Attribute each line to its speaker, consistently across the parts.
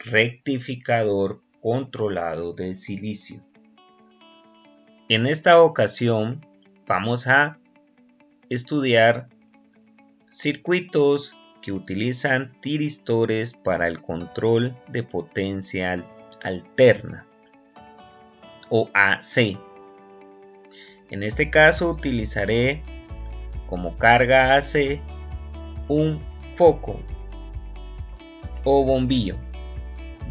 Speaker 1: rectificador controlado de silicio. En esta ocasión vamos a estudiar circuitos que utilizan tiristores para el control de potencia alterna o AC. En este caso utilizaré como carga AC un foco o bombillo.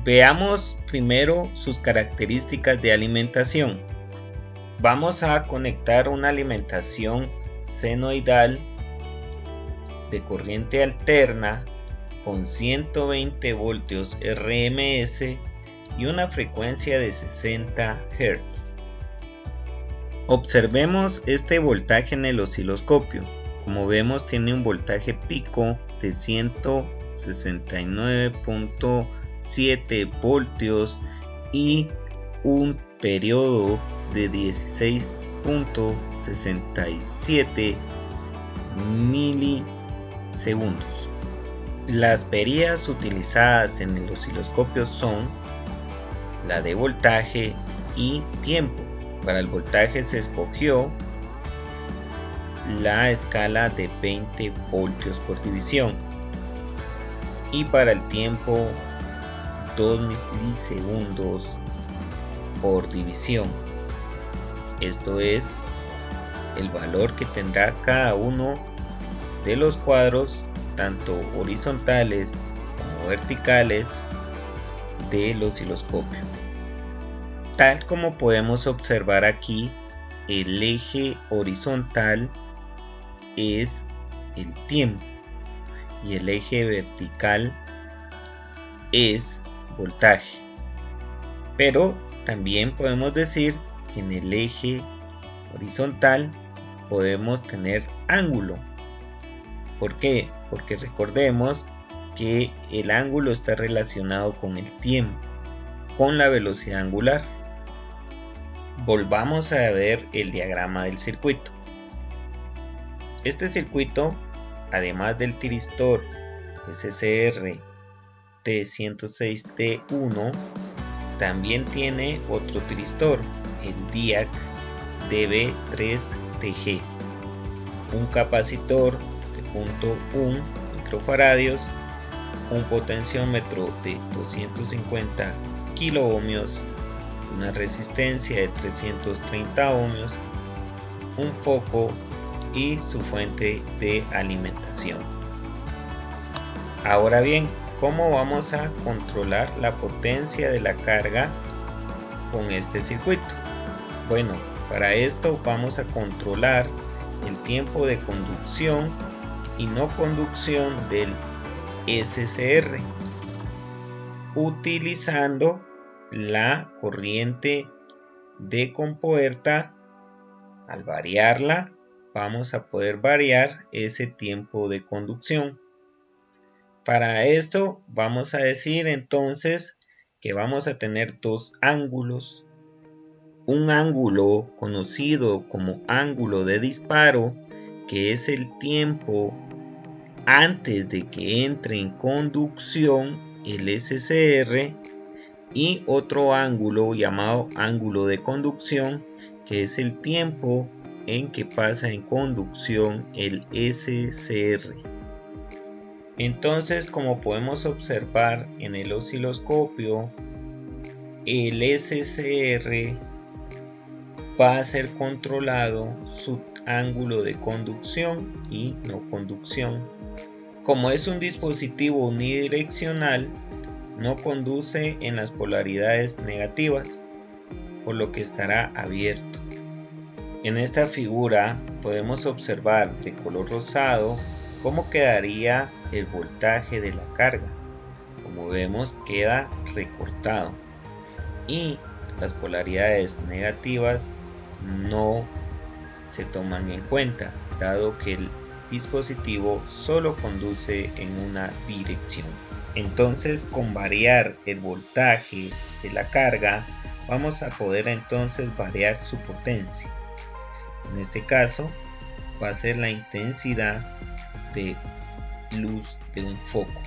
Speaker 1: Veamos primero sus características de alimentación. Vamos a conectar una alimentación senoidal de corriente alterna con 120 voltios RMS y una frecuencia de 60 Hz. Observemos este voltaje en el osciloscopio. Como vemos, tiene un voltaje pico de 169.7 voltios y un periodo de 16.67 milisegundos. Las perillas utilizadas en el osciloscopio son la de voltaje y tiempo. Para el voltaje se escogió la escala de 20 voltios por división y para el tiempo 2 milisegundos por división. Esto es el valor que tendrá cada uno de los cuadros, tanto horizontales como verticales, del osciloscopio. Tal como podemos observar aquí, el eje horizontal es el tiempo y el eje vertical es voltaje. Pero también podemos decir que en el eje horizontal podemos tener ángulo. ¿Por qué? Porque recordemos que el ángulo está relacionado con el tiempo, con la velocidad angular. Volvamos a ver el diagrama del circuito. Este circuito, además del tiristor SCR T106T1, también tiene otro tiristor, el DIAC DB3TG, un capacitor de 0.1 microfaradios, un potenciómetro de 250 kiloohmios, una resistencia de 330 ohmios, un foco y su fuente de alimentación. Ahora bien, ¿cómo vamos a controlar la potencia de la carga con este circuito? Bueno, para esto vamos a controlar el tiempo de conducción y no conducción del SCR utilizando la corriente de compuerta. Al variarla vamos a poder variar ese tiempo de conducción. Para esto vamos a decir entonces que vamos a tener dos ángulos. Un ángulo conocido como ángulo de disparo, que es el tiempo antes de que entre en conducción el SCR, y otro ángulo llamado ángulo de conducción, que es el tiempo en que pasa en conducción el SCR. Entonces, como podemos observar en el osciloscopio, el SCR va a ser controlado su ángulo de conducción y no conducción. Como es un dispositivo unidireccional, no conduce en las polaridades negativas, por lo que estará abierto. En esta figura podemos observar de color rosado cómo quedaría el voltaje de la carga. Como vemos, queda recortado y las polaridades negativas no se toman en cuenta, dado que el dispositivo solo conduce en una dirección. Entonces, con variar el voltaje de la carga, vamos a poder entonces variar su potencia. En este caso, va a ser la intensidad de luz de un foco.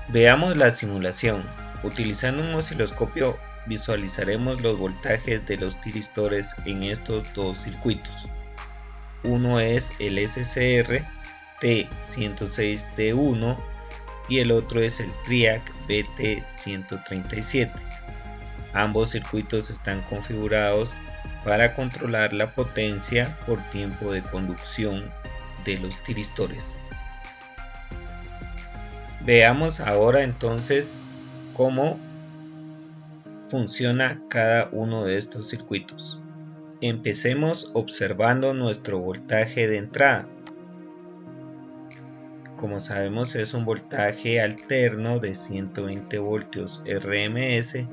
Speaker 1: Veamos la simulación. Utilizando un osciloscopio visualizaremos los voltajes de los tiristores en estos dos circuitos. Uno es el SCR T106D1 y el otro es el TRIAC BT137. Ambos circuitos están configurados para controlar la potencia por tiempo de conducción de los tiristores. Veamos ahora entonces cómo funciona cada uno de estos circuitos. Empecemos observando nuestro voltaje de entrada. Como sabemos, es un voltaje alterno de 120 voltios RMS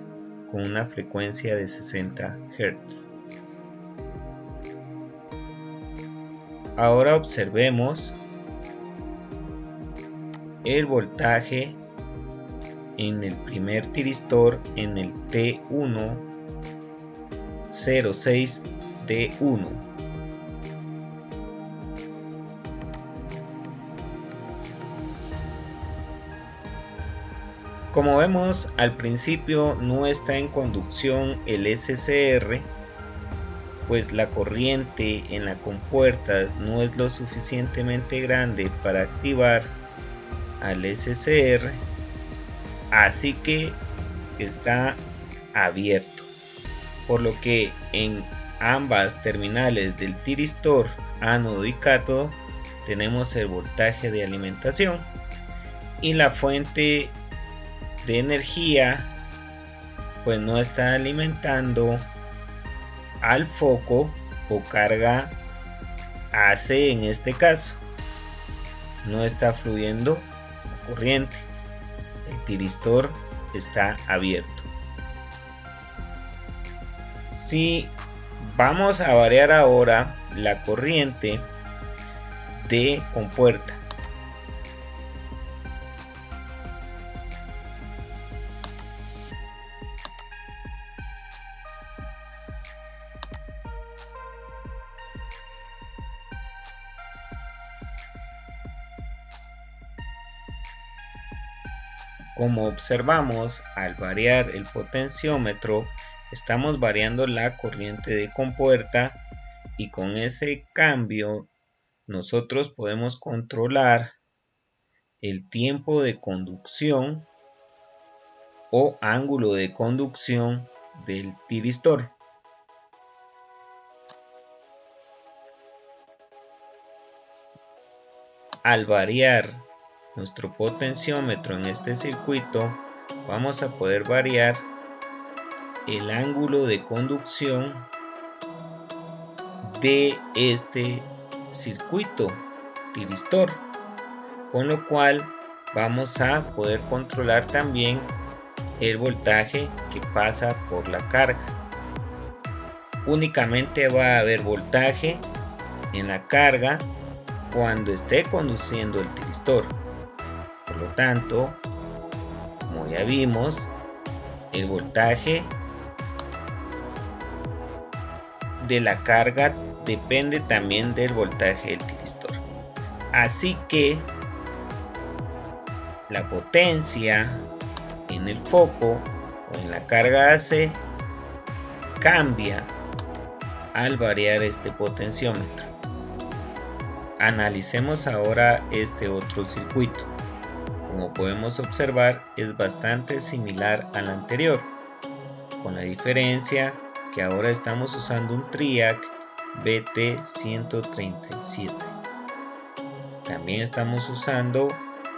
Speaker 1: con una frecuencia de 60 Hz. Ahora observemos el voltaje en el primer tiristor en el T106D1. Como vemos, al principio no está en conducción el SCR, pues la corriente en la compuerta no es lo suficientemente grande para activar al SCR, así que está abierto, por lo que en ambas terminales del tiristor ánodo y cátodo tenemos el voltaje de alimentación y la fuente de energía pues no está alimentando al foco o carga AC. En este caso no está fluyendo la corriente, el tiristor está abierto. Si vamos a variar ahora la corriente de compuerta, como observamos, al variar el potenciómetro estamos variando la corriente de compuerta y con ese cambio nosotros podemos controlar el tiempo de conducción o ángulo de conducción del tiristor. Al variar nuestro potenciómetro en este circuito, vamos a poder variar el ángulo de conducción de este circuito tiristor, con lo cual vamos a poder controlar también el voltaje que pasa por la carga. Únicamente va a haber voltaje en la carga cuando esté conduciendo el tiristor. Por lo tanto, como ya vimos, el voltaje de la carga depende también del voltaje del tiristor. Así que la potencia en el foco o en la carga AC cambia al variar este potenciómetro. Analicemos ahora este otro circuito. Como podemos observar, es bastante similar al anterior, con la diferencia que ahora estamos usando un TRIAC BT137. También estamos usando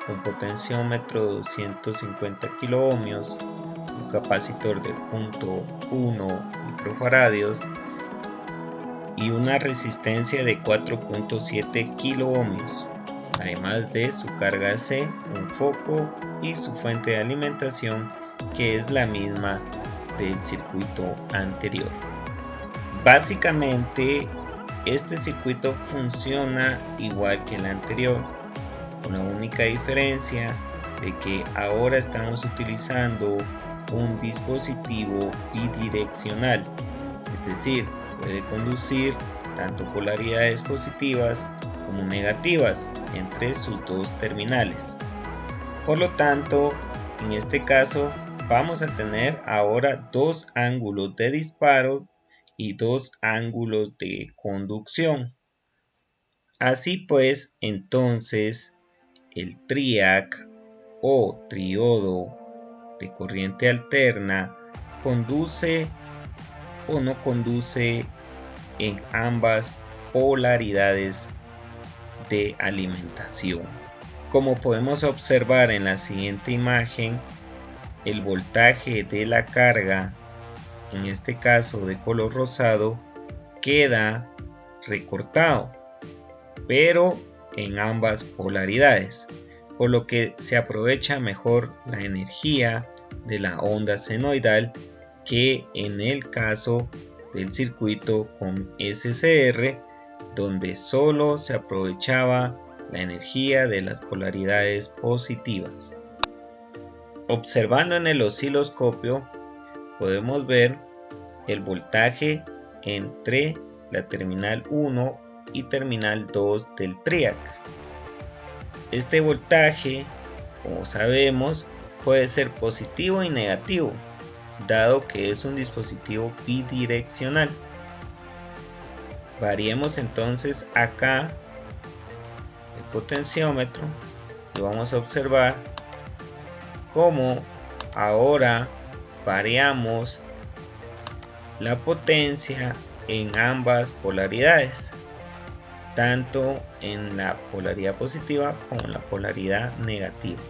Speaker 1: un potenciómetro de 250 kΩ, un capacitor de 0.1 microfaradios y una resistencia de 4.7 kΩ. Además de su carga AC, un foco y su fuente de alimentación, que es la misma del circuito anterior. Básicamente este circuito funciona igual que el anterior, con la única diferencia de que ahora estamos utilizando un dispositivo bidireccional, es decir, puede conducir tanto polaridades positivas como negativas entre sus dos terminales. Por lo tanto, en este caso vamos a tener ahora dos ángulos de disparo y dos ángulos de conducción. Así pues, entonces, el triac o triodo de corriente alterna conduce o no conduce en ambas polaridades de alimentación. Como podemos observar en la siguiente imagen, el voltaje de la carga, en este caso de color rosado, queda recortado, pero en ambas polaridades, por lo que se aprovecha mejor la energía de la onda senoidal que en el caso del circuito con SCR, donde solo se aprovechaba la energía de las polaridades positivas. Observando en el osciloscopio podemos ver el voltaje entre la terminal 1 y terminal 2 del triac. Este voltaje, como sabemos, puede ser positivo y negativo, dado que es un dispositivo bidireccional. Variemos entonces acá el potenciómetro y vamos a observar cómo ahora variamos la potencia en ambas polaridades, tanto en la polaridad positiva como en la polaridad negativa.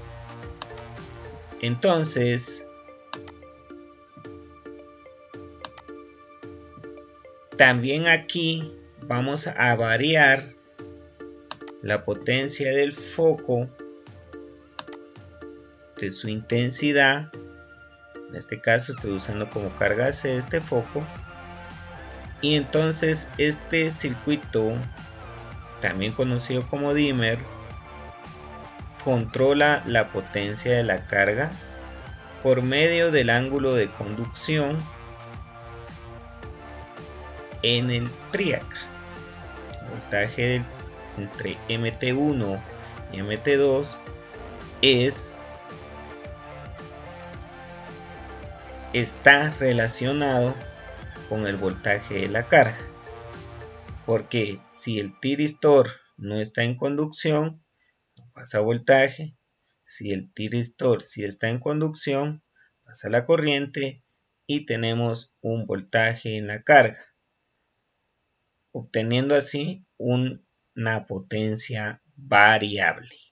Speaker 1: Entonces, también aquí vamos a variar la potencia del foco, de su intensidad. En este caso estoy usando como carga C este foco, y entonces este circuito, también conocido como dimmer, controla la potencia de la carga por medio del ángulo de conducción en el triac. El voltaje entre MT1 y MT2 está relacionado con el voltaje de la carga, porque si el tiristor no está en conducción, no pasa voltaje. Si el tiristor sí está en conducción, pasa la corriente y tenemos un voltaje en la carga, obteniendo así una potencia variable.